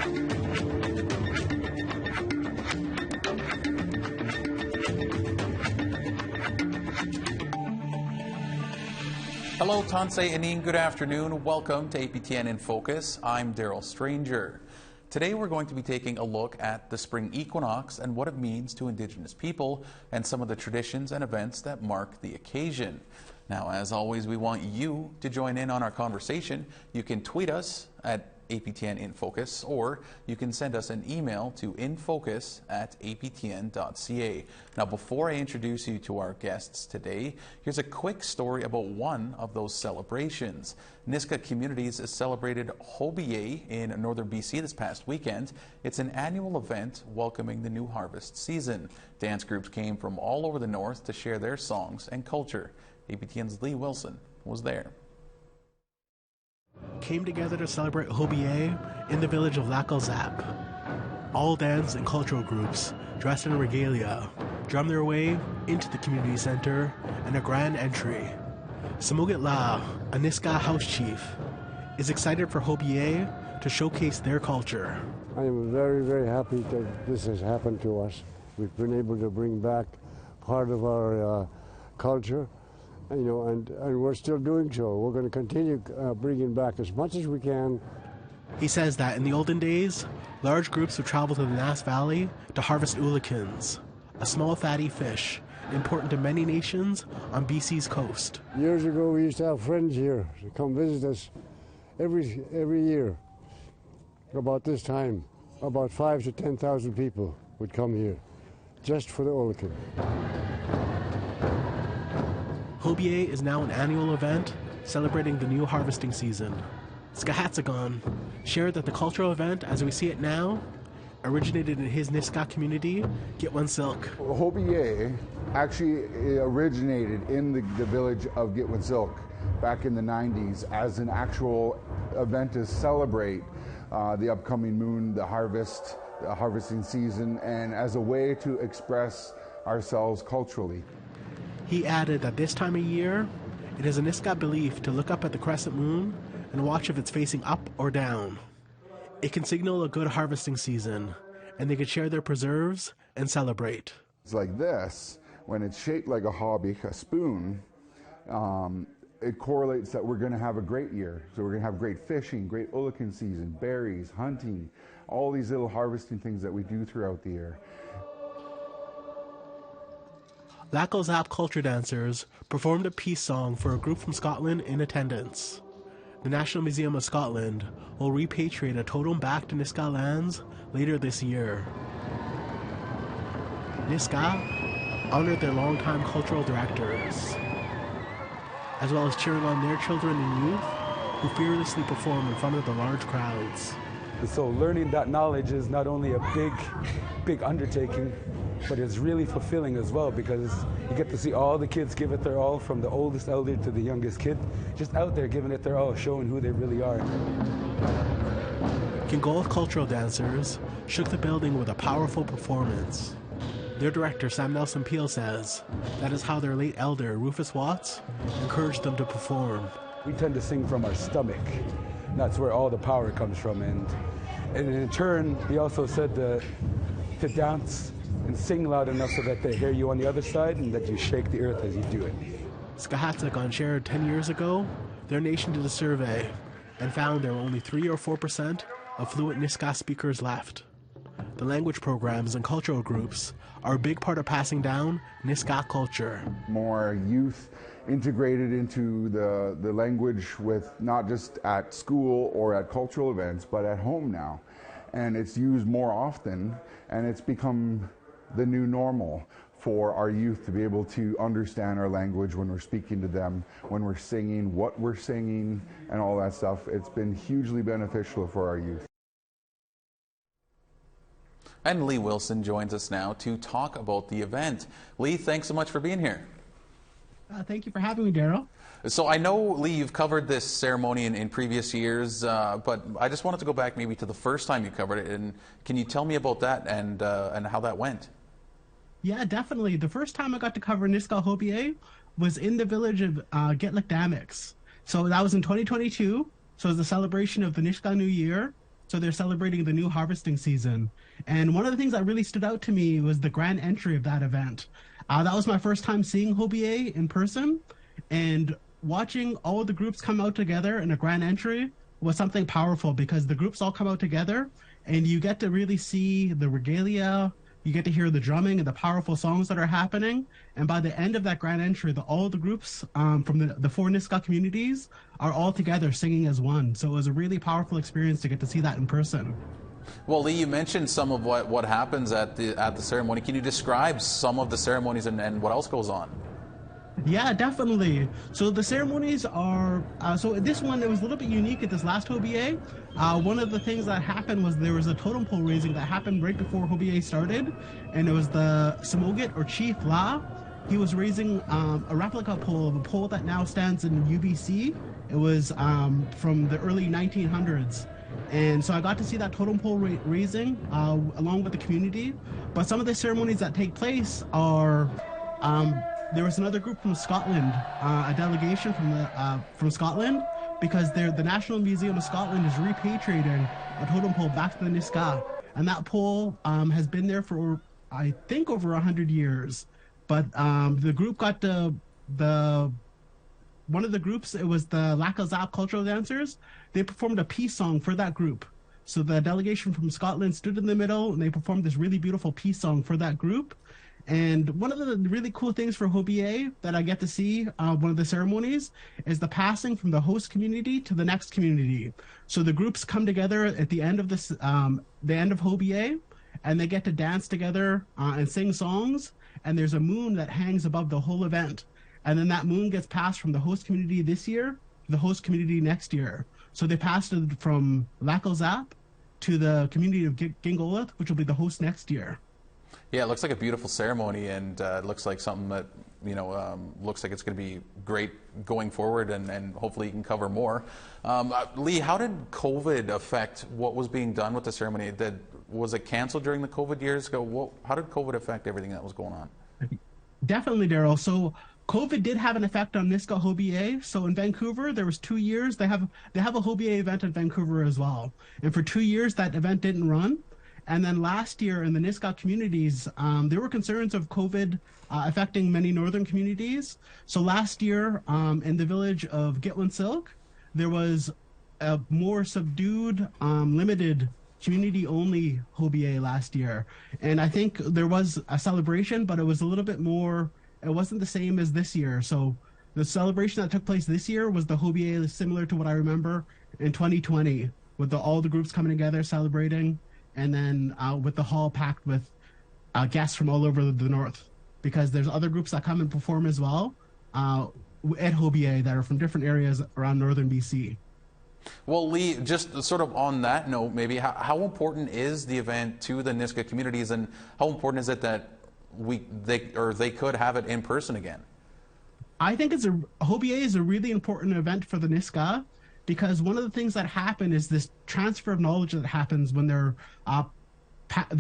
Hello, Tanse Anin. Good afternoon. Welcome to APTN InFocus. I'm Daryl Stranger. Today we're going to be taking a look at the Spring Equinox and what it means to Indigenous people and some of the traditions and events that mark the occasion. Now, as always, we want you to join in on our conversation. You can tweet us at APTN InFocus, or you can send us an email to infocus@aptn.ca. Now, before I introduce you to our guests today, here's a quick story about one of those celebrations. Nisga'a Communities has celebrated Hobier in northern BC this past weekend. It's an annual event welcoming the new harvest season. Dance groups came from all over the north to share their songs and culture. APTN's Lee Wilson was there. Came together to celebrate Hobier in the village of Lac-aux-Zap. All dance and cultural groups, dressed in regalia, drum their way into the community center and a grand entry. Samugit La, a Nisga'a house chief, is excited for Hobier to showcase their culture. I am very, very happy that this has happened to us. We've been able to bring back part of our culture. And we're still doing so. We're going to continue bringing back as much as we can. He says that in the olden days, large groups would travel to the Nass Valley to harvest oolakins, a small fatty fish important to many nations on BC's coast. Years ago, we used to have friends here to come visit us every year. About this time, about 5,000 to 10,000 people would come here just for the oolakin. Hobier is now an annual event celebrating the new harvesting season. Skahatsagon shared that the cultural event, as we see it now, originated in his Nisga'a community, Gitwans'ilk. Hobier actually originated in the village of Gitwans'ilk back in the 90s as an actual event to celebrate the upcoming moon, the harvesting season, and as a way to express ourselves culturally. He added that this time of year, it is a Nisga'a belief to look up at the crescent moon and watch if it's facing up or down. It can signal a good harvesting season, and they can share their preserves and celebrate. It's like this, when it's shaped like a hobby, a spoon, it correlates that we're going to have a great year. So we're going to have great fishing, great oolakin season, berries, hunting, all these little harvesting things that we do throughout the year. Lac-aux-Zap culture dancers performed a peace song for a group from Scotland in attendance. The National Museum of Scotland will repatriate a totem back to Nisga'a lands later this year. Nisga'a honored their longtime cultural directors, as well as cheering on their children and youth who fearlessly perform in front of the large crowds. So learning that knowledge is not only a big undertaking, but it's really fulfilling as well, because you get to see all the kids give it their all, from the oldest elder to the youngest kid, just out there giving it their all, showing who they really are. Kingold cultural dancers shook the building with a powerful performance. Their director, Sam Nelson Peel, says that is how their late elder, Rufus Watts, encouraged them to perform. We tend to sing from our stomach. That's where all the power comes from. And in turn, he also said to dance and sing loud enough so that they hear you on the other side and that you shake the earth as you do it. Skahatsagon shared 10 years ago, their nation did a survey and found there were only 3 or 4% of fluent Nisga'a speakers left. The language programs and cultural groups are a big part of passing down Nisga'a culture. More youth integrated into the language, with not just at school or at cultural events, but at home now. And it's used more often, and it's become the new normal for our youth to be able to understand our language when we're speaking to them, when we're singing, what we're singing, and all that stuff. It's been hugely beneficial for our youth. And Lee Wilson joins us now to talk about the event. Lee, thanks so much for being here. Thank you for having me, Daryl. So I know, Lee, you've covered this ceremony in previous years, but I just wanted to go back maybe to the first time you covered it. And can you tell me about that and how that went? Yeah, definitely. The first time I got to cover Nisga'a Hobier was in the village of Gitlick Damix. So that was in 2022. So it was the celebration of the Nisga'a New Year. So they're celebrating the new harvesting season. And one of the things that really stood out to me was the grand entry of that event. That was my first time seeing Hobier in person, and watching all of the groups come out together in a grand entry was something powerful, because the groups all come out together and you get to really see the regalia, you get to hear the drumming and the powerful songs that are happening. And by the end of that grand entry, all the groups from the four Niska communities are all together singing as one. So it was a really powerful experience to get to see that in person. Well, Lee, you mentioned some of what happens at the ceremony. Can you describe some of the ceremonies and what else goes on? Yeah, definitely. So the ceremonies are, so this one, it was a little bit unique at this last Hobier. One of the things that happened was there was a totem pole raising that happened right before Hobier started, and it was the Samogit, or Chief La. He was raising a replica pole of a pole that now stands in UBC. It was from the early 1900s. And so I got to see that totem pole raising along with the community. But some of the ceremonies that take place are, there was another group from Scotland, a delegation from Scotland, because the National Museum of Scotland is repatriating a totem pole back to the Niska. And that pole has been there for, I think, over 100 years. But the group got one of the groups, it was the Lakazap cultural dancers. They performed a peace song for that group. So the delegation from Scotland stood in the middle and they performed this really beautiful peace song for that group. And one of the really cool things for Hobier that I get to see, one of the ceremonies, is the passing from the host community to the next community. So the groups come together at the end of this, the end of Hobier, and they get to dance together and sing songs. And there's a moon that hangs above the whole event. And then that moon gets passed from the host community this year to the host community next year. So they passed it from Lakalzap to the community of Gingolith, which will be the host next year. Yeah, it looks like a beautiful ceremony, and it looks like something that, looks like it's going to be great going forward, and hopefully you can cover more. Lee, how did COVID affect what was being done with the ceremony? Was it canceled during the COVID years ago? How did COVID affect everything that was going on? Definitely, Daryl. So COVID did have an effect on Niska Hobier. So in Vancouver, there was 2 years. They have a Hobier event in Vancouver as well. And for 2 years, that event didn't run. And then last year in the Niska communities, there were concerns of COVID affecting many northern communities. So last year in the village of Gitlinsilk, there was a more subdued, limited community-only Hobier last year. And I think there was a celebration, but it was a little bit more, it wasn't the same as this year. So the celebration that took place this year was the Hobier similar to what I remember in 2020, with all the groups coming together celebrating, and then with the hall packed with guests from all over the north, because there's other groups that come and perform as well at Hobier that are from different areas around northern BC. Well, Lee, just sort of on that note, maybe how important is the event to the Niska communities, and how important is it that they could have it in person again? I think Hobier is a really important event for the Niska, because one of the things that happen is this transfer of knowledge that happens when they're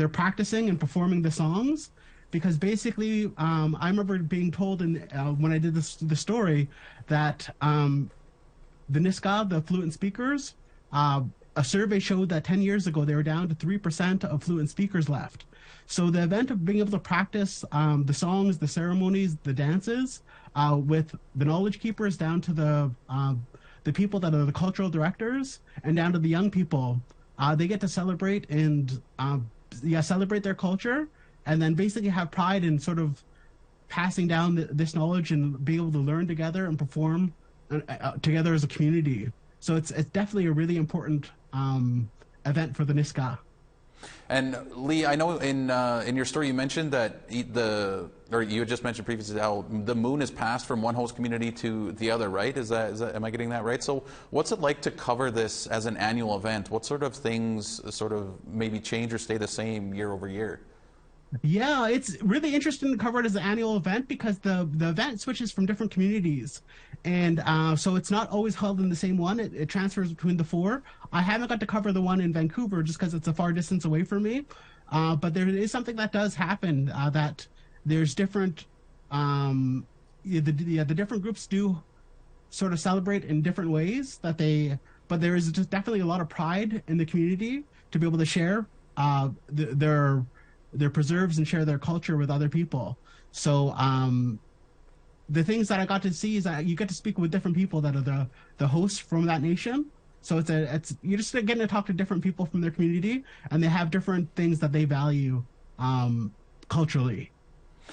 practicing and performing the songs. Because basically, I remember being told when I did the story that the Niska, the fluent speakers, a survey showed that 10 years ago they were down to 3% of fluent speakers left. So the event of being able to practice the songs, the ceremonies, the dances with the knowledge keepers down to the people that are the cultural directors and down to the young people, they get to celebrate and celebrate their culture, and then basically have pride in sort of passing down this knowledge and being able to learn together and perform together as a community. So it's definitely a really important event for the Niska. And Lee, I know in your story you mentioned that you had just mentioned previously how the moon is passed from one host community to the other, right? Is that am I getting that right? So what's it like to cover this as an annual event? What sort of things sort of maybe change or stay the same year over year? Yeah, it's really interesting to cover it as an annual event, because the event switches from different communities. And so it's not always held in the same one. It transfers between the four. I haven't got to cover the one in Vancouver just because it's a far distance away from me. But there is something that does happen, that there's different, the different groups do sort of celebrate in different ways but but there is just definitely a lot of pride in the community to be able to share their preserves and share their culture with other people. So the things that I got to see is that you get to speak with different people that are the hosts from that nation. So it's you're just getting to talk to different people from their community, and they have different things that they value culturally.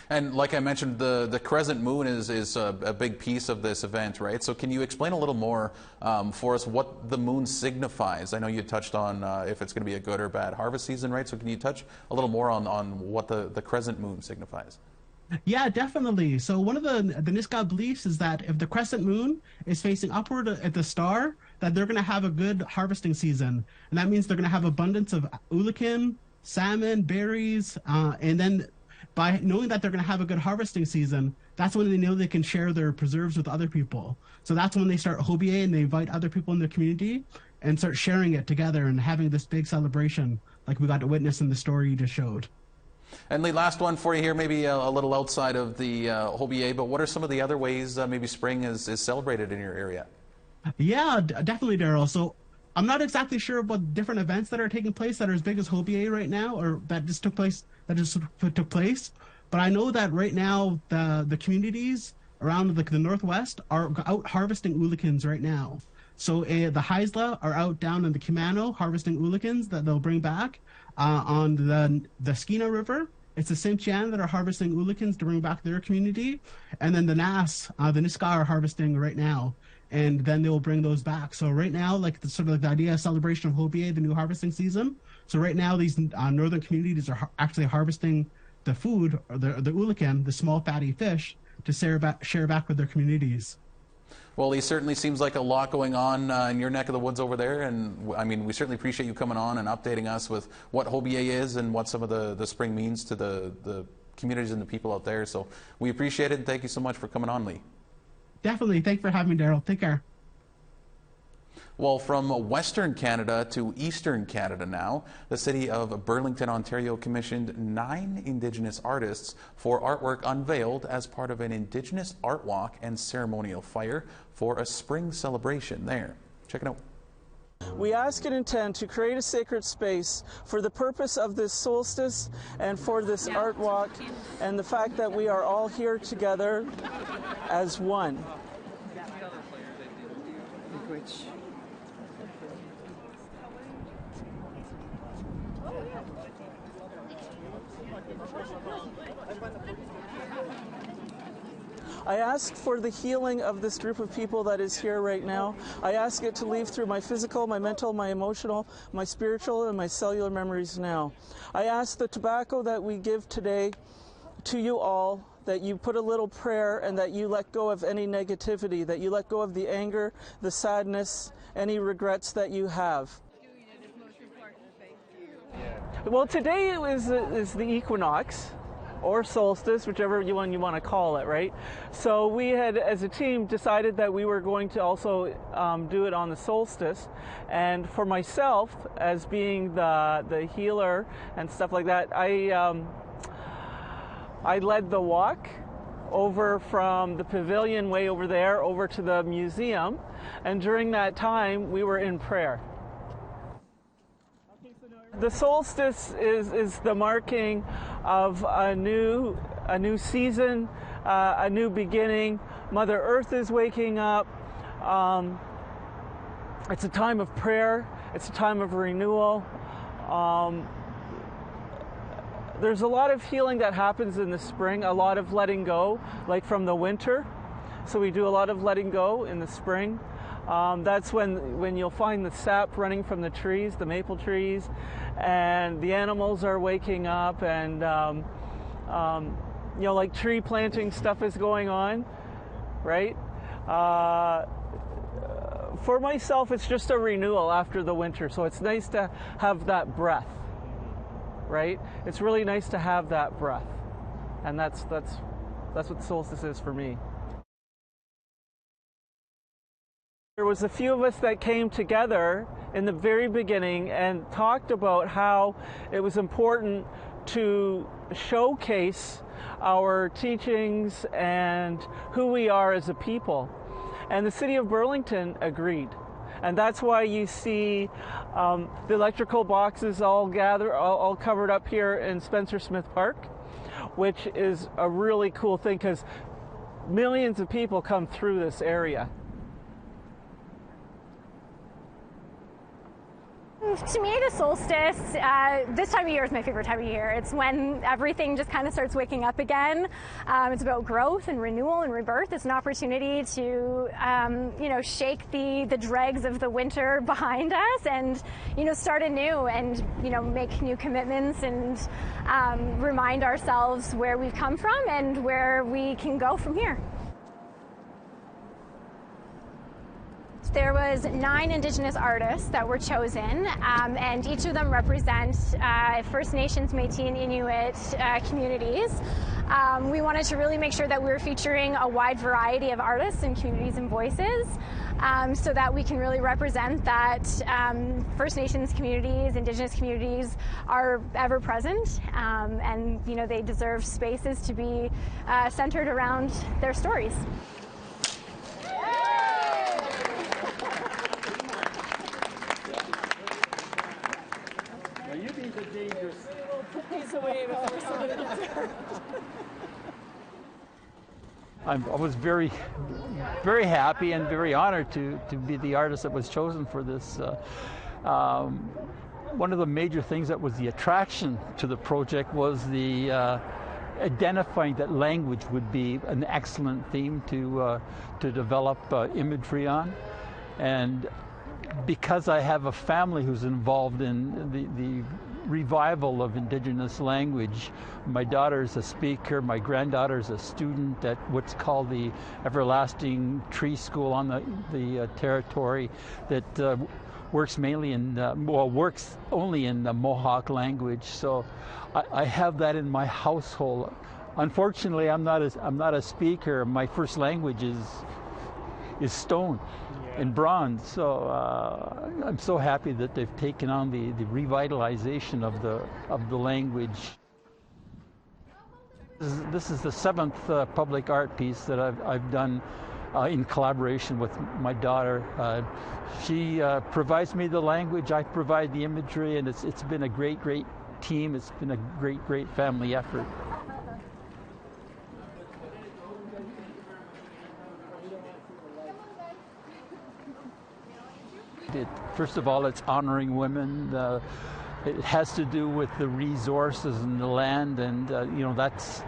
And like I mentioned, the crescent moon is a big piece of this event, right? So can you explain a little more for us what the moon signifies? I know you touched on if it's going to be a good or bad harvest season, right? So can you touch a little more on what the crescent moon signifies? Yeah, definitely. So one of the Nisga'a beliefs is that if the crescent moon is facing upward at the star, that they're going to have a good harvesting season. And that means they're going to have abundance of ulikin, salmon, berries, and then by knowing that they're going to have a good harvesting season, that's when they know they can share their preserves with other people. So that's when they start Hobier and they invite other people in their community and start sharing it together and having this big celebration like we got to witness in the story you just showed. And the last one for you here, maybe a little outside of the Hobier, but what are some of the other ways maybe spring is celebrated in your area? Yeah, definitely, Daryl. So I'm not exactly sure about different events that are taking place that are as big as Hobier right now, or that just took place. But I know that right now the communities around the Northwest are out harvesting ulikins right now. So the Haisla are out down in the Kimano harvesting ulikins that they'll bring back. On the Skeena River, it's the Tsimshian that are harvesting ulikins to bring back their community. And then the Nass, the Nisga'a are harvesting right now. And then they'll bring those back. So right now, like the idea of celebration of Hobier, the new harvesting season. So right now, these northern communities are actually harvesting the food, or the ulikin, the small fatty fish, to share back with their communities. Well, it certainly seems like a lot going on in your neck of the woods over there, and I mean, we certainly appreciate you coming on and updating us with what Hobier is and what some of the spring means to the communities and the people out there. So we appreciate it, and thank you so much for coming on, Lee. Definitely. Thanks for having me, Daryl. Take care. Well, from Western Canada to Eastern Canada now, the city of Burlington, Ontario commissioned 9 Indigenous artists for artwork unveiled as part of an Indigenous art walk and ceremonial fire for a spring celebration there. Check it out. We ask and intend to create a sacred space for the purpose of this solstice and for this art walk, and the fact that we are all here together as one. I ask for the healing of this group of people that is here right now. I ask it to leave through my physical, my mental, my emotional, my spiritual, and my cellular memories now. I ask the tobacco that we give today to you all, that you put a little prayer and that you let go of any negativity, that you let go of the anger, the sadness, any regrets that you have. Well, today is the equinox, or solstice, whichever one you want to call it, right? So we had, as a team, decided that we were going to also do it on the solstice. And for myself, as being the healer and stuff like that, I led the walk over from the pavilion way over there over to the museum. And during that time, we were in prayer. The solstice is the marking of a new season, a new beginning. Mother Earth is waking up. It's a time of prayer. It's a time of renewal. There's a lot of healing that happens in the spring, a lot of letting go, like from the winter. So we do a lot of letting go in the spring. That's when you'll find the sap running from the trees, the maple trees, and the animals are waking up, and like tree planting stuff is going on, right? For myself, it's just a renewal after the winter, so it's nice to have that breath, right? It's really nice to have that breath, and that's what solstice is for me. There was a few of us that came together in the very beginning and talked about how it was important to showcase our teachings and who we are as a people. And the city of Burlington agreed. And that's why you see the electrical boxes all covered up here in Spencer Smith Park, which is a really cool thing because millions of people come through this area. To me, the solstice, this time of year is my favorite time of year. It's when everything just kind of starts waking up again. It's about growth and renewal and rebirth. It's an opportunity to, shake the dregs of the winter behind us and, start anew and, make new commitments and remind ourselves where we've come from and where we can go from here. There was 9 Indigenous artists that were chosen, and each of them represent First Nations, Métis, and Inuit communities. We wanted to really make sure that we were featuring a wide variety of artists and communities and voices, so that we can really represent that First Nations communities, Indigenous communities are ever present, and they deserve spaces to be centered around their stories. I was very, very happy and very honored to be the artist that was chosen for this. One of the major things that was the attraction to the project was the identifying that language would be an excellent theme to develop imagery on. And because I have a family who's involved in the revival of Indigenous language, my daughter's a speaker, my granddaughter's a student at what's called the Everlasting Tree School on the territory that works mainly in, works only in the Mohawk language. So I have that in my household. Unfortunately, I'm not a speaker. My first language is stone and bronze. So I'm so happy that they've taken on the revitalization of the language. This is the 7th public art piece that I've done in collaboration with my daughter. She provides me the language, I provide the imagery, and it's been a great team. It's been a great family effort. First of all, it's honoring women. It has to do with the resources and the land, and that's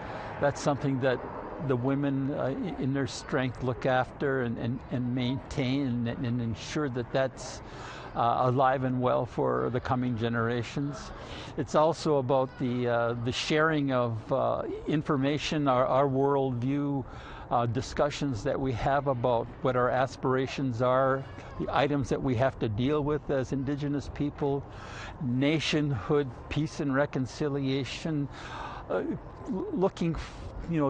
something that the women in their strength look after and maintain and ensure that that's alive and well for the coming generations. It's also about the sharing of information, our worldview, discussions that we have about what our aspirations are, the items that we have to deal with as Indigenous people, nationhood, peace and reconciliation, looking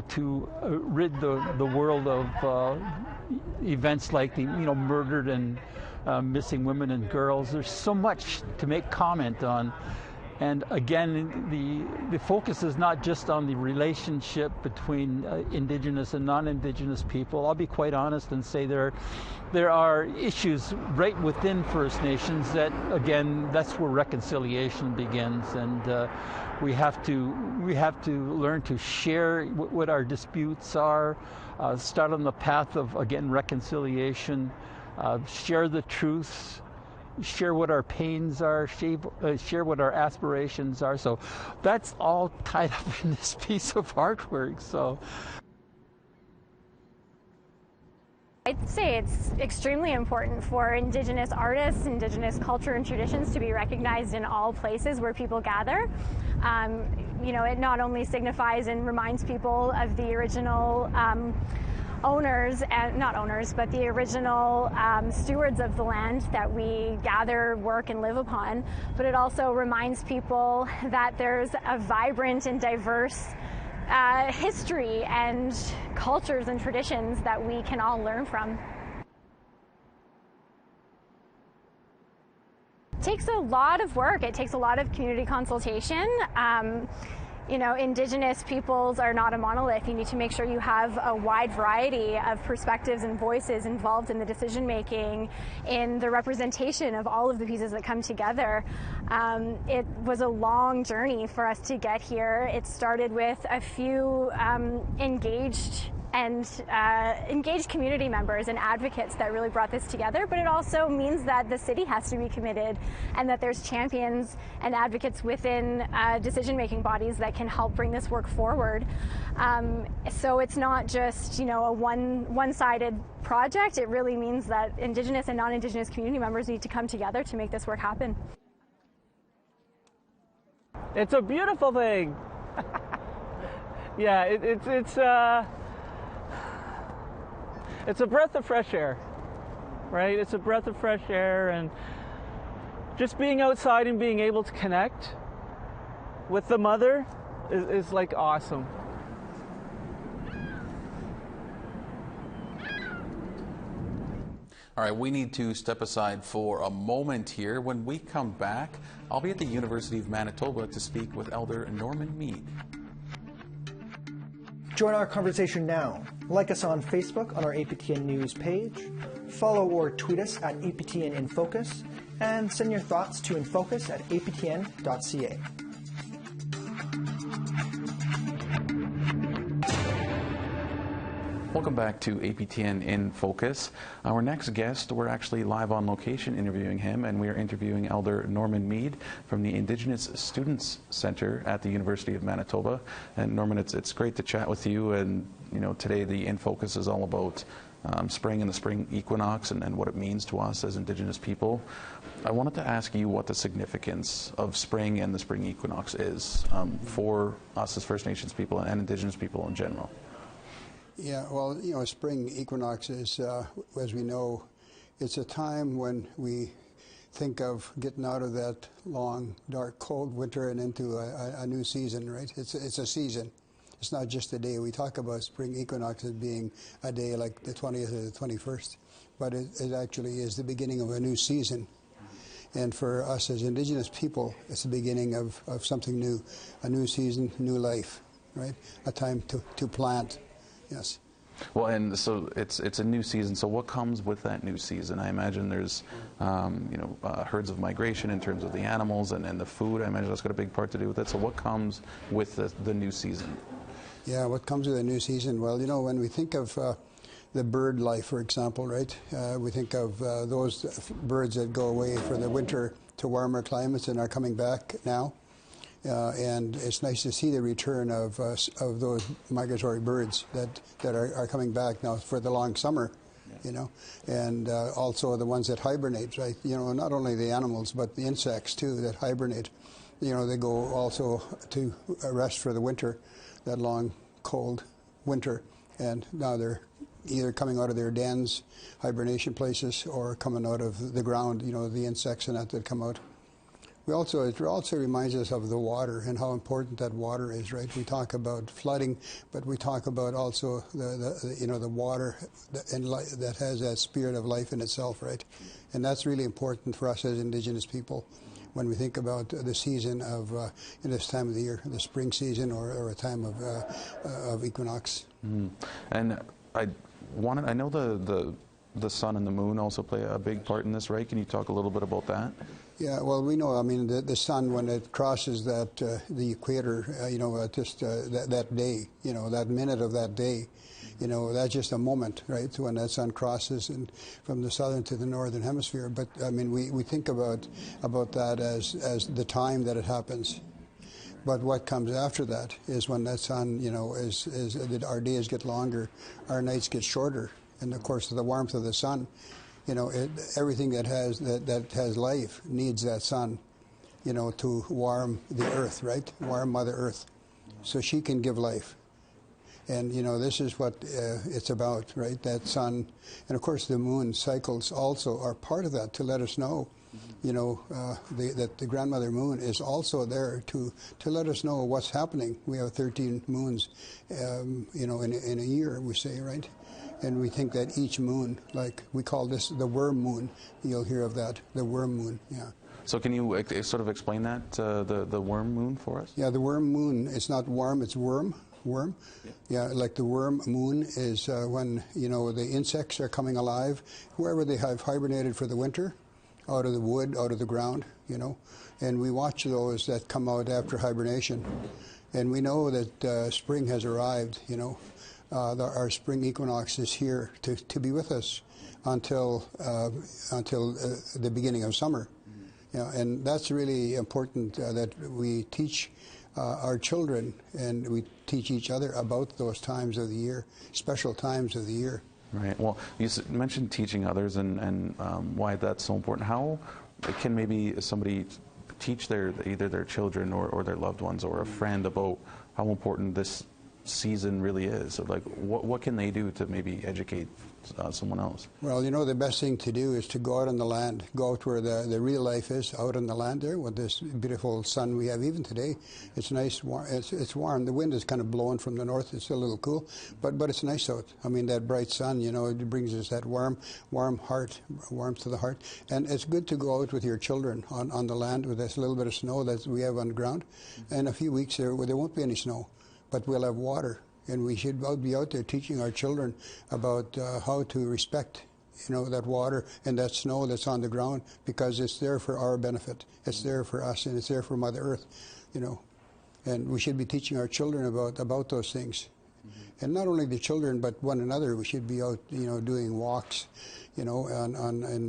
to rid the world of events like the murdered and missing women and girls. There's so much to make comment on. And again, the focus is not just on the relationship between Indigenous and non-Indigenous people. I'll be quite honest and say there are issues right within First Nations that, again, that's where reconciliation begins, and we have to learn to share what our disputes are, start on the path of, again, reconciliation, share the truths, share what our pains are, share what our aspirations are. So that's all tied up in this piece of artwork. So I'd say it's extremely important for Indigenous artists, Indigenous culture and traditions to be recognized in all places where people gather. It not only signifies and reminds people of the original owners, and not owners, but the original stewards of the land that we gather, work, and live upon. But it also reminds people that there's a vibrant and diverse history and cultures and traditions that we can all learn from. It takes a lot of work. It takes a lot of community consultation. you know, Indigenous peoples are not a monolith. You need to make sure you have a wide variety of perspectives and voices involved in the decision making, in the representation of all of the pieces that come together. It was a long journey for us to get here. It started with a few engaged community members and advocates that really brought this together, but it also means that the city has to be committed and that there's champions and advocates within decision-making bodies that can help bring this work forward. So it's not just, you know, a one-sided project. It really means that Indigenous and non-Indigenous community members need to come together to make this work happen. It's a beautiful thing. Yeah, it's a breath of fresh air, right? It's a breath of fresh air, and just being outside and being able to connect with the mother is like awesome. All right, we need to step aside for a moment here. When we come back, I'll be at the University of Manitoba to speak with Elder Norman Mead. Join our conversation now. Like us on Facebook on our APTN News page, follow or tweet us at APTN InFocus, and send your thoughts to infocus@aptn.ca. Welcome back to APTN in Focus. Our next guest, we're actually live on location interviewing him, and we are interviewing Elder Norman Mead from the Indigenous Students Center at the University of Manitoba. And Norman, it's great to chat with you. And you know, today the In Focus is all about spring and the spring equinox and what it means to us as Indigenous people. I wanted to ask you what the significance of spring and the spring equinox is for us as First Nations people and Indigenous people in general. Yeah, well, you know, spring equinox is, as we know, it's a time when we think of getting out of that long, dark, cold winter and into a new season, right? It's a season. It's not just a day. We talk about spring equinox as being a day like the 20th or the 21st, but it actually is the beginning of a new season. And for us as Indigenous people, it's the beginning of something new, a new season, new life, right? A time to plant. Yes. Well, and so it's a new season. So what comes with that new season? I imagine there's herds of migration in terms of the animals and the food. I imagine that's got a big part to do with it. So what comes with the new season? Yeah, what comes with a new season? Well, you know, when we think of the bird life, for example, right? We think of those birds that go away for the winter to warmer climates and are coming back now. And it's nice to see the return of those migratory birds that are coming back now for the long summer, you know, and also the ones that hibernate, right? You know, not only the animals, but the insects, too, that hibernate. You know, they go also to rest for the winter, that long, cold winter, and now they're either coming out of their dens, hibernation places, or coming out of the ground, you know, the insects and that come out. It also reminds us of the water and how important that water is, right? We talk about flooding, but we talk about also the water that has that spirit of life in itself, right? And that's really important for us as Indigenous people when we think about the season of in this time of the year, the spring season or a time of equinox. Mm. And I know the sun and the moon also play a big part in this, right? Can you talk a little bit about that? Yeah, well, we know, I mean, the sun, when it crosses the equator, that day, you know, that minute of that day, you know, that's just a moment, right, when that sun crosses from the southern to the northern hemisphere. But, I mean, we think about that as the time that it happens. But what comes after that is when that sun, you know, our days get longer, our nights get shorter, and, of course, the warmth of the sun. You know, everything that has life needs that sun, you know, to warm the earth, right? Warm Mother Earth, so she can give life. And, you know, this is what it's about, right? That sun. And, of course, the moon cycles also are part of that to let us know, you know, that the grandmother moon is also there to let us know what's happening. We have 13 moons, you know, in a year, we say, right? And we think that each moon, like we call this the worm moon, you'll hear of that, the worm moon, yeah. So can you sort of explain that, the worm moon for us? Yeah, the worm moon, it's not worm, it's worm. Worm. Yeah, like the worm moon is when, you know, the insects are coming alive, wherever they have hibernated for the winter, out of the wood, out of the ground, you know. And we watch those that come out after hibernation. And we know that spring has arrived, you know. Our spring equinox is here to be with us until the beginning of summer. Yeah, and that's really important that we teach our children and we teach each other about those times of the year, special times of the year. Right. Well, you mentioned teaching others and why that's so important. How can maybe somebody teach either their children or their loved ones or a friend about how important this season really is? So, like, what can they do to maybe educate someone else? Well, you know, the best thing to do is to go out on the land, go out where the real life is, out on the land there with this beautiful sun we have even today. It's nice, it's warm. The wind is kind of blowing from the north. It's a little cool, but it's nice out. I mean, that bright sun, you know, it brings us that warm heart, warmth to the heart. And it's good to go out with your children on the land with this little bit of snow that we have on the ground. In a few weeks there won't be any snow, but we'll have water. And we should be out there teaching our children about how to respect, you know, that water and that snow that's on the ground, because it's there for our benefit. It's there for us, and it's there for Mother Earth, you know. And we should be teaching our children about those things. And not only the children, but one another. We should be out, you know, doing walks, you know, in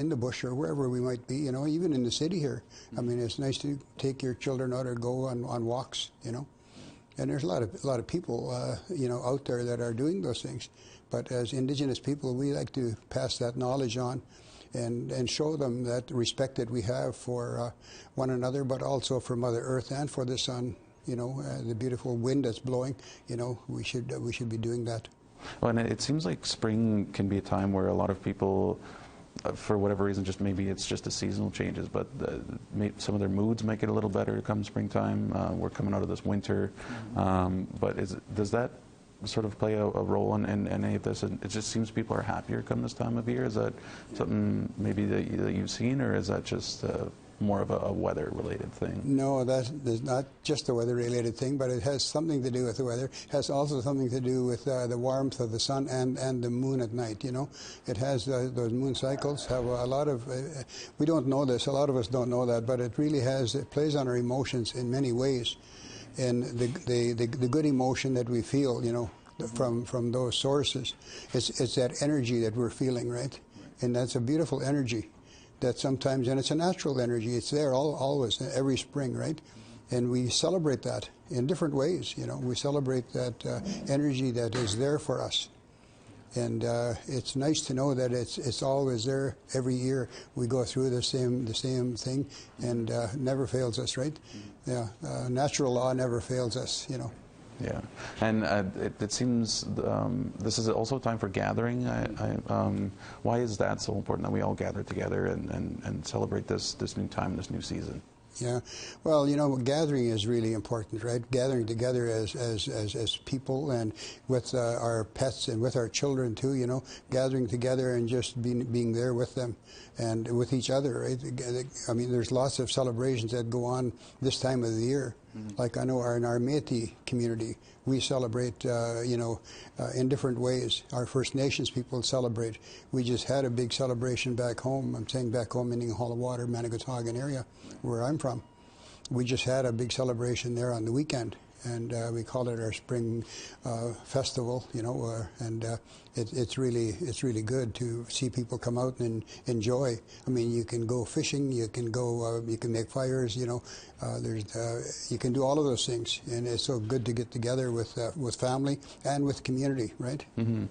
the bush or wherever we might be, you know, even in the city here. I mean, it's nice to take your children out or go on walks, you know. And there's a lot of people, you know, out there that are doing those things. But as Indigenous people, we like to pass that knowledge on and show them that respect that we have for one another, but also for Mother Earth and for the sun. You know, the beautiful wind that's blowing. You know, we should be doing that. Well, and it seems like spring can be a time where a lot of people, for whatever reason, just maybe it's just the seasonal changes, but some of their moods might get a little better come springtime. We're coming out of this winter, but does that sort of play a role in any of this? And it just seems people are happier come this time of year. Is that something maybe that you've seen, or is that just more of a weather-related thing? No, that is not just a weather-related thing, but it has something to do with the weather. It has also something to do with the warmth of the sun and the moon at night, you know. It has those moon cycles have a lot of, we don't know this, a lot of us don't know that, but it really it plays on our emotions in many ways. And the good emotion that we feel, you know, from those sources, it's that energy that we're feeling, right? And that's a beautiful energy. That sometimes, and it's a natural energy, it's there always, every spring, right? And we celebrate that in different ways, you know. We celebrate that energy that is there for us. And it's nice to know that it's always there every year. We go through the same thing, and never fails us, right? Yeah, natural law never fails us, you know. Yeah, and it seems this is also a time for gathering. Why is that so important that we all gather together and celebrate this new time, this new season? Yeah, well, you know, gathering is really important, right? Gathering together as people and with our pets and with our children too, you know, gathering together and just being there with them and with each other, right? I mean, there's lots of celebrations that go on this time of the year. Like I know in our Métis community, we celebrate, you know, in different ways. Our First Nations people celebrate. We just had a big celebration back home. I'm saying back home, meaning Hall of Water, Manigatagan area, where I'm from. We just had a big celebration there on the weekend, and we call it our Spring Festival, you know, and it's really good to see people come out and enjoy. I mean, you can go fishing, you can go, you can make fires, you know, you can do all of those things, and it's so good to get together with family and with community, right? Mm-hmm.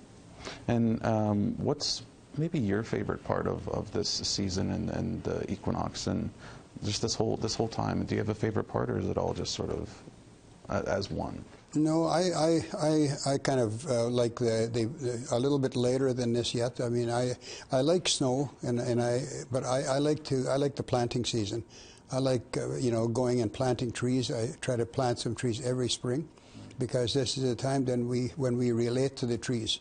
And what's maybe your favorite part of this season and the equinox and just this whole time? Do you have a favorite part, or is it all just sort of as one? No, I kind of like a little bit later than this yet. I mean, I like snow, but I like the planting season. I like you know, going and planting trees. I try to plant some trees every spring, because this is a time when we relate to the trees.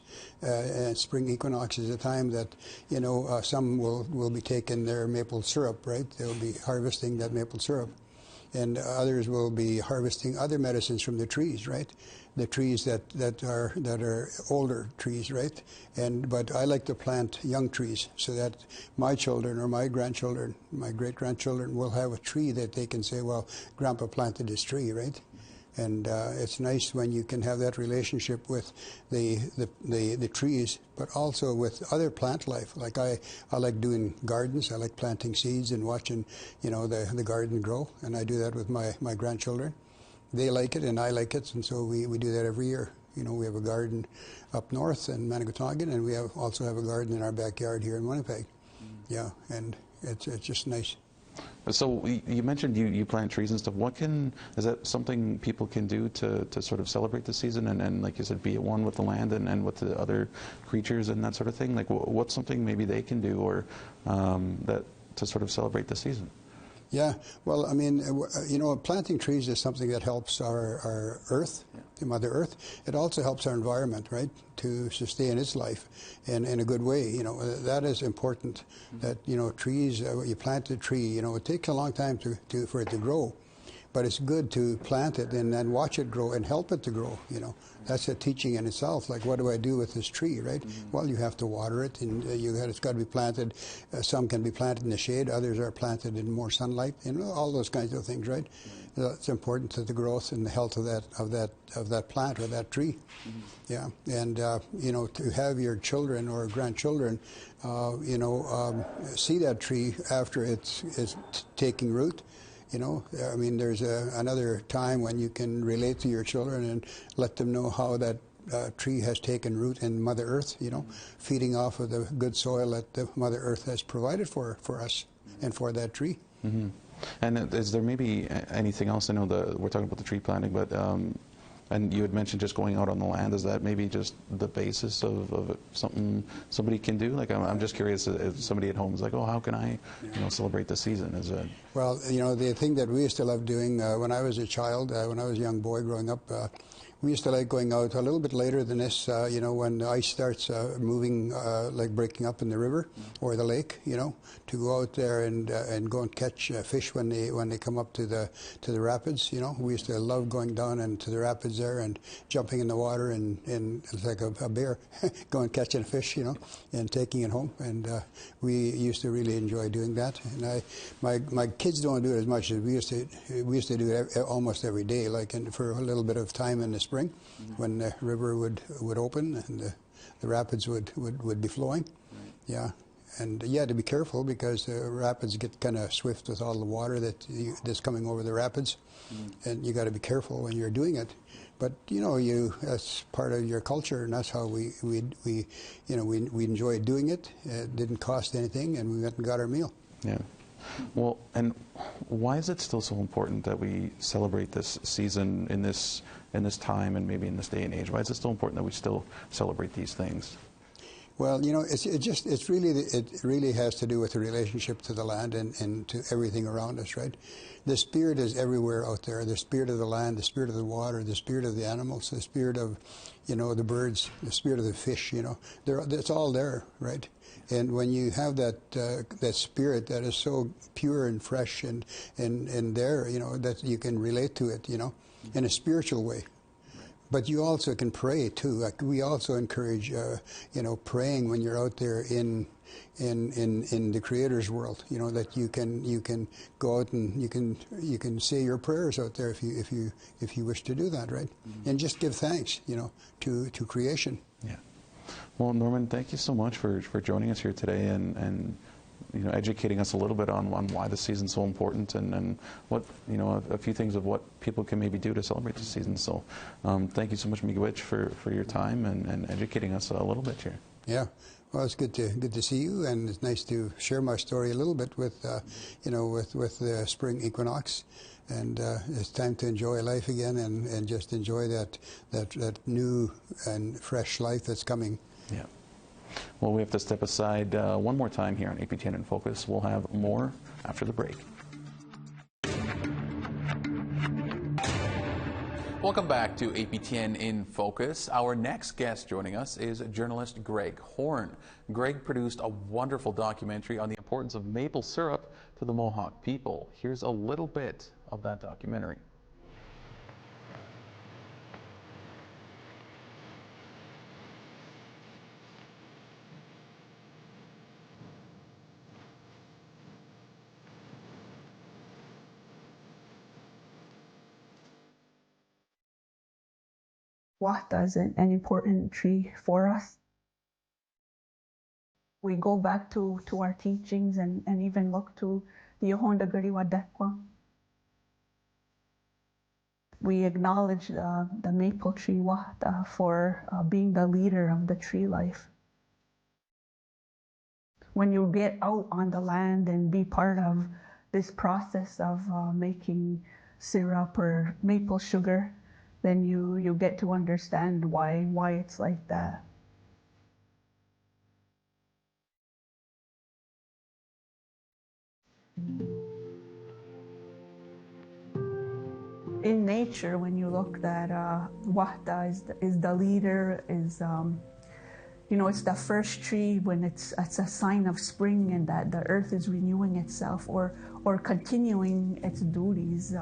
Spring equinox is a time that, you know, some will be taking their maple syrup, right? They'll be harvesting that maple syrup. And others will be harvesting other medicines from the trees, right? The trees that are older trees, right? But I like to plant young trees so that my children or my grandchildren, my great-grandchildren will have a tree that they can say, well, Grandpa planted this tree, right? And it's nice when you can have that relationship with the trees, but also with other plant life. Like I like doing gardens. I like planting seeds and watching, you know, the garden grow. And I do that with my grandchildren. They like it and I like it, and so we do that every year. You know, we have a garden up north in Maniquotagan, and we also have a garden in our backyard here in Winnipeg. Yeah, and it's just nice. So you mentioned you plant trees and stuff. Is that something people can do to sort of celebrate the season and like you said, be at one with the land and with the other creatures and that sort of thing? Like what's something maybe they can do or that to sort of celebrate the season? Yeah, well, I mean, you know, planting trees is something that helps our earth, the Mother Earth. It also helps our environment, right, to sustain its life in a good way. You know, that is important. That, you know, trees, you plant a tree, you know, it takes a long time for it to grow. But it's good to plant it and then watch it grow and help it to grow, you know. That's a teaching in itself. Like, what do I do with this tree, right? Well, you have to water it, and it's got to be planted. Some can be planted in the shade. Others are planted in more sunlight. You know, all those kinds of things, right? It's important to the growth and the health of that plant or that tree. Yeah, and you know, to have your children or grandchildren, you know, see that tree after it's taking root. You know, I mean, there's another time when you can relate to your children and let them know how that tree has taken root in Mother Earth, you know, feeding off of the good soil that the Mother Earth has provided for us and for that tree. And is there maybe anything else? I know we're talking about the tree planting, but and you had mentioned just going out on the land. Is that maybe just the basis of something somebody can do? Like, I'm just curious if somebody at home is like, oh, how can I, you know, celebrate the season? Is it? Well, you know, the thing that we used to love doing when I was a child, when I was a young boy growing up, we used to like going out a little bit later than this, you know, when the ice starts moving, like breaking up in the river or the lake, you know, to go out there and go and catch fish when they come up to the rapids, you know. We used to love going down into the rapids there and jumping in the water and it's like a bear going catching a fish, you know, and taking it home. And we used to really enjoy doing that. And my kids don't do it as much as we used to do it almost every day, like for a little bit of time in the spring when the river would open and the rapids would be flowing. Yeah. And you had to be careful because the rapids get kind of swift with all the water that's coming over the rapids, and you got to be careful when you're doing it. But you know, that's part of your culture, and that's how we enjoyed doing it. It didn't cost anything, and we went and got our meal. Yeah. Well, and why is it still so important that we celebrate this season in this time and maybe in this day and age? Why is it still important that we still celebrate these things? Well, you know, it really has to do with the relationship to the land and to everything around us, right? The spirit is everywhere out there. The spirit of the land, the spirit of the water, the spirit of the animals, the spirit of, you know, the birds, the spirit of the fish. You know, it's all there, right? And when you have that spirit that is so pure and fresh and there, you know, that you can relate to it, you know, in a spiritual way. But you also can pray too. Like we also encourage, you know, praying when you're out there in the Creator's world. You know, that you can go out and you can say your prayers out there if you wish to do that, right? And just give thanks, you know, to creation. Yeah. Well, Norman, thank you so much for joining us here today and you know, educating us a little bit on why the season's so important and what, you know, a few things of what people can maybe do to celebrate the season. So thank you so much, Miigwech, for your time and educating us a little bit here. Yeah. Well, it's good to see you, and it's nice to share my story a little bit with, you know, with the Spring Equinox. And it's time to enjoy life again and just enjoy that new and fresh life that's coming. Yeah. Well, we have to step aside one more time here on APTN in Focus. We'll have more after the break. Welcome back to APTN in Focus. Our next guest joining us is journalist Greg Horn. Greg produced a wonderful documentary on the importance of maple syrup to the Mohawk people. Here's a little bit of that documentary. Wahta is an important tree for us. We go back to our teachings and even look to the Yohonda Gariwadekwa. We acknowledge the maple tree Wahta for being the leader of the tree life. When you get out on the land and be part of this process of making syrup or maple sugar, then you get to understand why it's like that. In nature, when you look that Wahta is the leader, is it's the first tree when it's a sign of spring and that the earth is renewing itself or continuing its duties,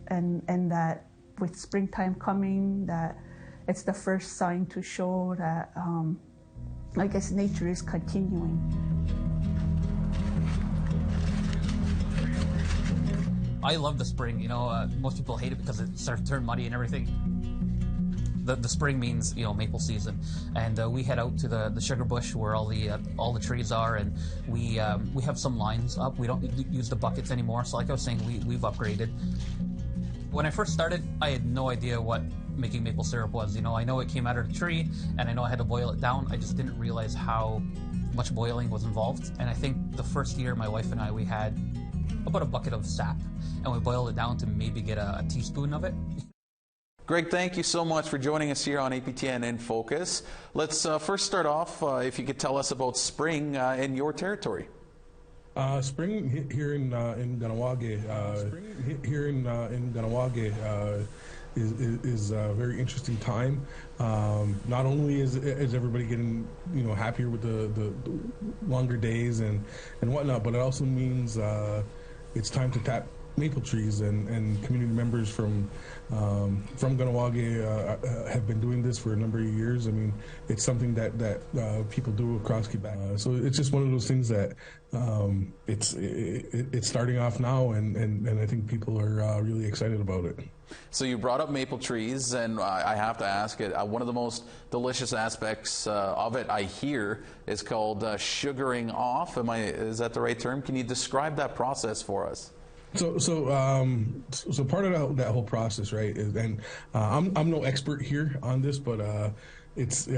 and that with springtime coming, that it's the first sign to show that I guess nature is continuing. I love the spring. Most people hate it because it starts to turn muddy and everything. The spring means maple season, and we head out to the sugar bush where all the trees are, and we have some lines up. We don't use the buckets anymore. So like I was saying, we've upgraded. When I first started, I had no idea what making maple syrup was. I know it came out of the tree, and I know I had to boil it down. I just didn't realize how much boiling was involved. And I think the first year, my wife and I, we had about a bucket of sap, and we boiled it down to maybe get a teaspoon of it. Greg, thank you so much for joining us here on APTN in Focus. Let's first start off, if you could tell us about spring in your territory. Spring here in Ganawage, is a very interesting time. Not only is everybody getting happier with the longer days and whatnot, but it also means it's time to tap maple trees, and community members from Ganawage have been doing this for a number of years. I mean, it's something that people do across Quebec. So it's just one of those things that it's starting off now, and I think people are really excited about it. So you brought up maple trees, and I have to ask it. One of the most delicious aspects of it, I hear, is called sugaring off. Is that the right term? Can you describe that process for us? So part of that whole process, right? Is, and I'm no expert here on this, but it's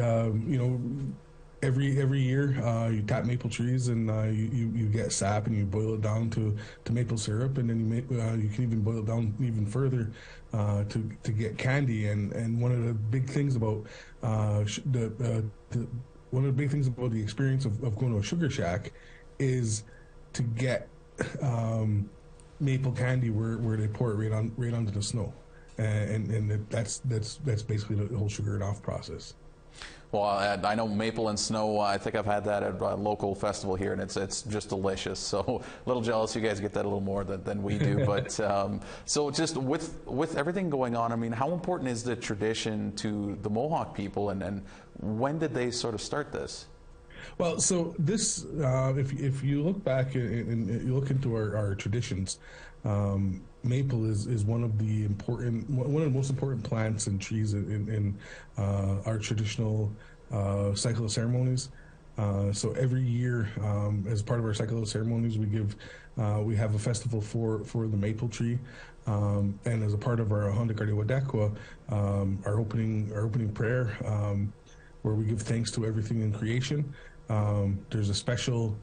every year you tap maple trees and you get sap and you boil it down to maple syrup, and then you can even boil it down even further to get candy. And one of the big things about the experience of going to a sugar shack is to get maple candy where they pour it right onto the snow, and that's basically the whole sugaring off process. Well, I know maple and snow. I think I've had that at a local festival here, and it's just delicious. So a little jealous you guys get that a little more than we do. But so just with everything going on, I mean, how important is the tradition to the Mohawk people, and when did they sort of start this? Well, so this, if you look back and you look into our traditions, maple is one of the most important plants and trees in our traditional cycle of ceremonies. So every year, as part of our cycle of ceremonies, we have a festival for the maple tree, and as a part of our Honda Gariwadekwa, our opening prayer, where we give thanks to everything in creation. There's a special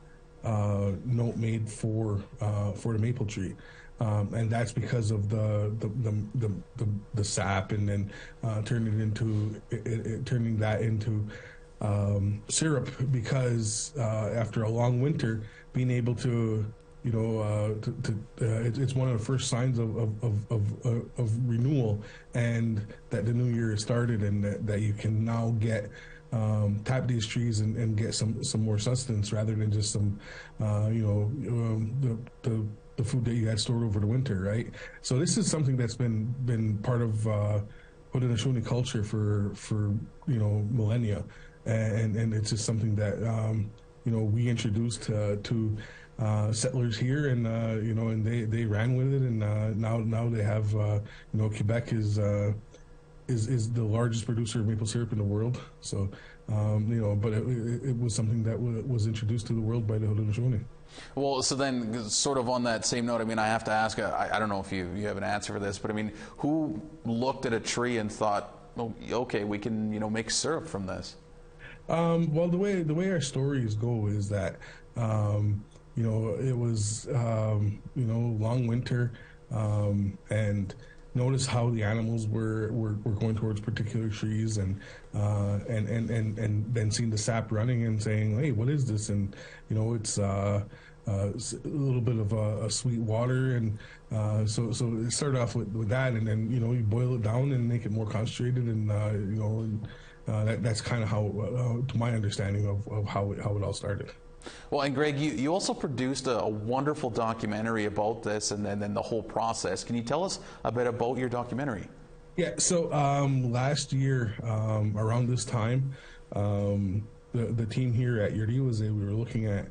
note made for the maple tree, and that's because of the sap, and then turning that into syrup. Because after a long winter, being able to it's one of the first signs of renewal, and that the new year has started, and that you can now tap these trees and get some more sustenance rather than just some the food that you had stored over the winter, right? So this is something that's been part of Haudenosaunee culture for millennia, and it's just something that we introduced to settlers here, and they ran with it, and now they have Quebec is the largest producer of maple syrup in the world. So but it was something that was introduced to the world by the Haudenosaunee. Well, so then, sort of on that same note, I mean, I have to ask, I don't know if you have an answer for this, but I mean, who looked at a tree and thought, oh, okay, we can, make syrup from this? Well, the way our stories go is that, it was, long winter, and notice how the animals were going towards particular trees, and then seeing the sap running and saying, hey, what is this? And it's a little bit of a sweet water, and so it started off with that, and then you boil it down and make it more concentrated, and that's kind of how, to my understanding of how it all started. Well, and Greg, you also produced a wonderful documentary about this, and then the whole process. Can you tell us a bit about your documentary? Yeah, so last year, around this time, the team here at Yurdi we were looking at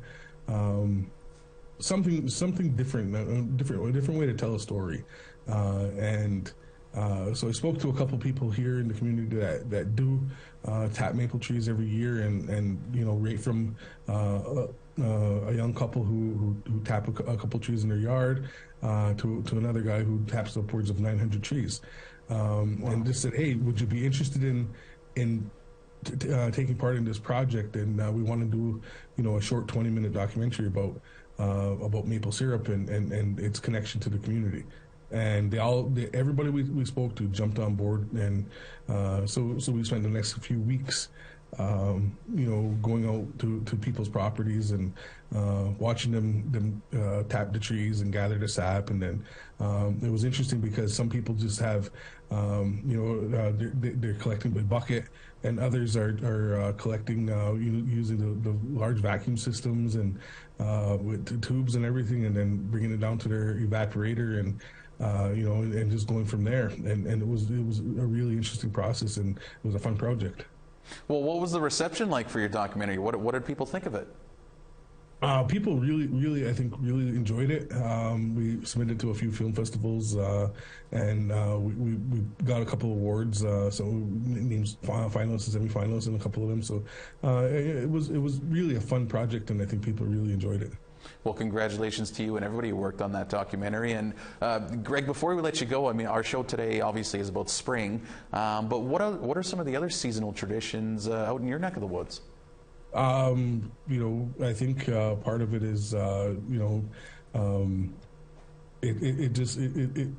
something different, a different way to tell a story, and so I spoke to a couple people here in the community that do tap maple trees every year, and right from a young couple who tap a couple trees in their yard to another guy who taps upwards of 900 trees, and just said, hey, would you be interested in taking part in this project? And we want to do a short 20-minute documentary about maple syrup and its connection to the community. And everybody we spoke to jumped on board, and so we spent the next few weeks, going out to people's properties and watching them tap the trees and gather the sap. And then it was interesting because some people just have, they're collecting by bucket, and others are collecting using the large vacuum systems and with the tubes and everything, and then bringing it down to their evaporator and just going from there. And it was a really interesting process, and it was a fun project. Well, what was the reception like for your documentary? What did people think of it? People really, I think, really enjoyed it. We submitted to a few film festivals, and we got a couple awards. So names finalists and semifinalists in a couple of them. So it was really a fun project, and I think people really enjoyed it. Well, congratulations to you and everybody who worked on that documentary. And Greg, before we let you go, I mean, our show today obviously is about spring, but what are some of the other seasonal traditions out in your neck of the woods? I think part of it is,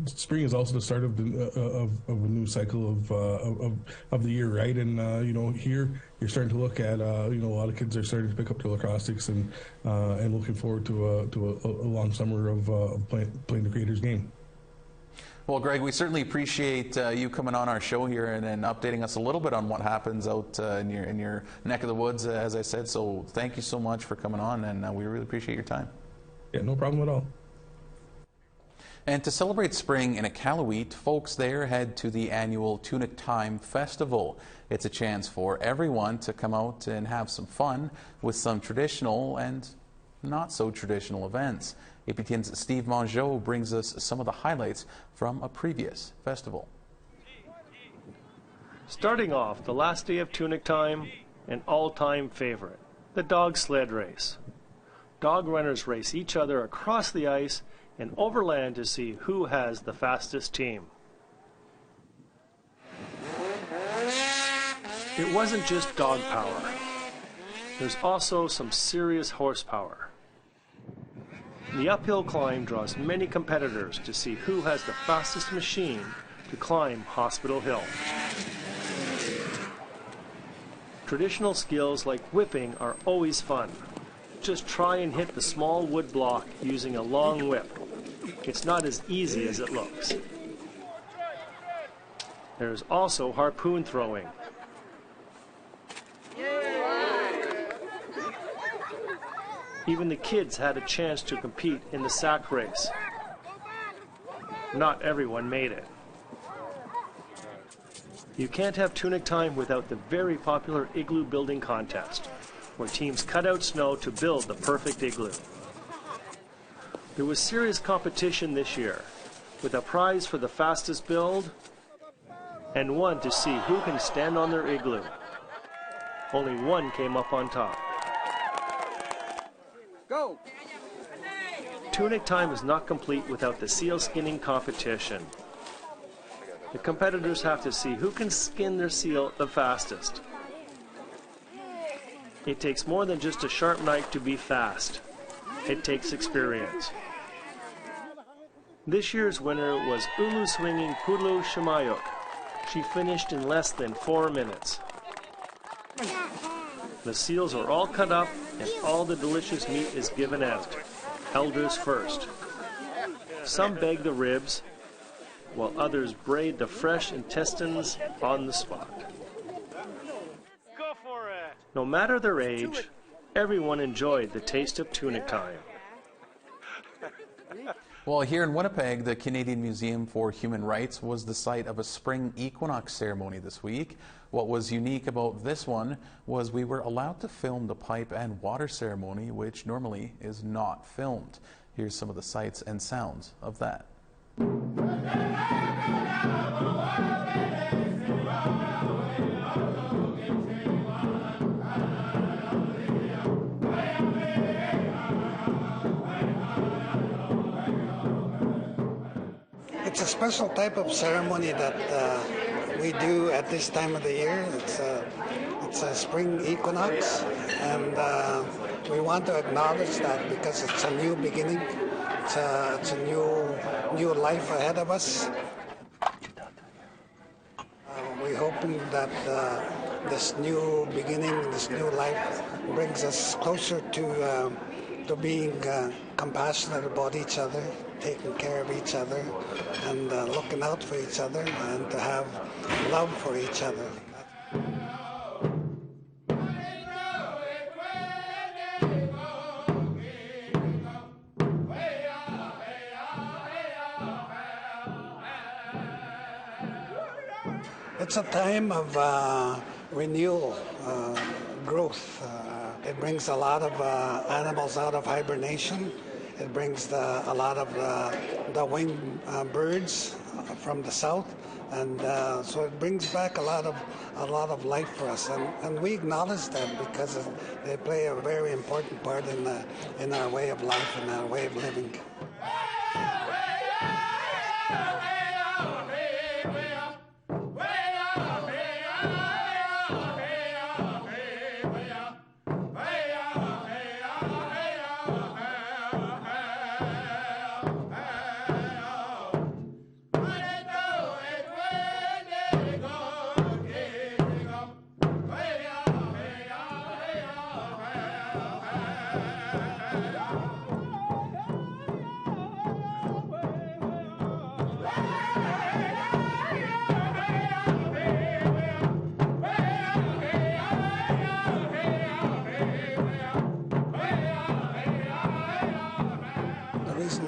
spring is also the start of a new cycle of the year, right? And here you're starting to look at a lot of kids are starting to pick up their lacrosse sticks and looking forward to a long summer of playing the Creators game. Well, Greg, we certainly appreciate you coming on our show here and updating us a little bit on what happens out in your neck of the woods, as I said. So thank you so much for coming on, and we really appreciate your time. Yeah, no problem at all. And to celebrate spring in Iqaluit, folks there head to the annual Tunic Time festival. It's a chance for everyone to come out and have some fun with some traditional and not so traditional events. APTN's Steve Mongeau brings us some of the highlights from a previous festival. Starting off the last day of Tunic Time, an all-time favorite, the dog sled race. Dog runners race each other across the ice and overland to see who has the fastest team. It wasn't just dog power. There's also some serious horsepower. The uphill climb draws many competitors to see who has the fastest machine to climb Hospital Hill. Traditional skills like whipping are always fun. Don't just try and hit the small wood block using a long whip. It's not as easy as it looks. There's also harpoon throwing. Even the kids had a chance to compete in the sack race. Not everyone made it. You can't have Tunic Time without the very popular igloo building contest, where teams cut out snow to build the perfect igloo. There was serious competition this year, with a prize for the fastest build and one to see who can stand on their igloo. Only one came up on top. Go! Tunic Time is not complete without the seal skinning competition. The competitors have to see who can skin their seal the fastest. It takes more than just a sharp knife to be fast. It takes experience. This year's winner was Ulu swinging Pudlu Shimayuk. She finished in less than 4 minutes. The seals are all cut up and all the delicious meat is given out. Elders first. Some bag the ribs, while others braid the fresh intestines on the spot. Go for it! No matter their age, everyone enjoyed the taste of Tunic Time. Well, here in Winnipeg, the Canadian Museum for Human Rights was the site of a Spring Equinox ceremony this week. What was unique about this one was we were allowed to film the pipe and water ceremony, which normally is not filmed. Here's some of the sights and sounds of that. It's a special type of ceremony that we do at this time of the year. It's a spring equinox, and we want to acknowledge that because it's a new beginning. It's a new life ahead of us. We're hoping that this new beginning, this new life, brings us closer to being compassionate about each other, taking care of each other, and looking out for each other, and to have love for each other. It's a time of renewal, growth. It brings a lot of animals out of hibernation. It brings a lot of the winged birds from the south, and so it brings back a lot of life for us, and we acknowledge that because they play a very important part in our way of life and our way of living.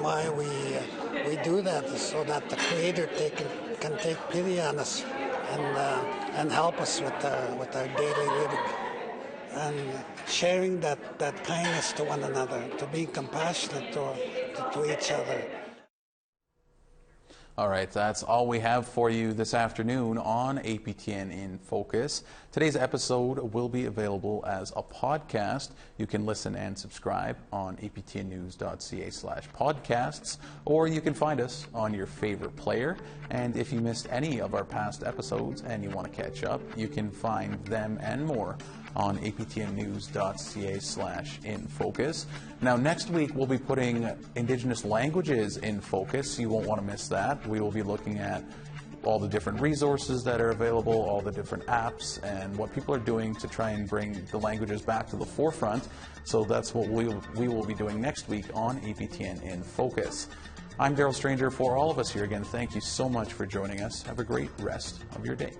Why we do that is so that the Creator can take pity on us and help us with our daily living, and sharing that kindness to one another, to be compassionate to each other. All right, that's all we have for you this afternoon on APTN in Focus. Today's episode will be available as a podcast. You can listen and subscribe on aptnnews.ca/podcasts, or you can find us on your favorite player. And if you missed any of our past episodes and you want to catch up, you can find them and more on aptnnews.ca/infocus. Now, next week we'll be putting Indigenous languages in focus. You won't want to miss that. We will be looking at all the different resources that are available, all the different apps, and what people are doing to try and bring the languages back to the forefront. So that's what we will be doing next week on APTN in Focus. I'm Daryl Stranger. For all of us here again, thank you so much for joining us. Have a great rest of your day.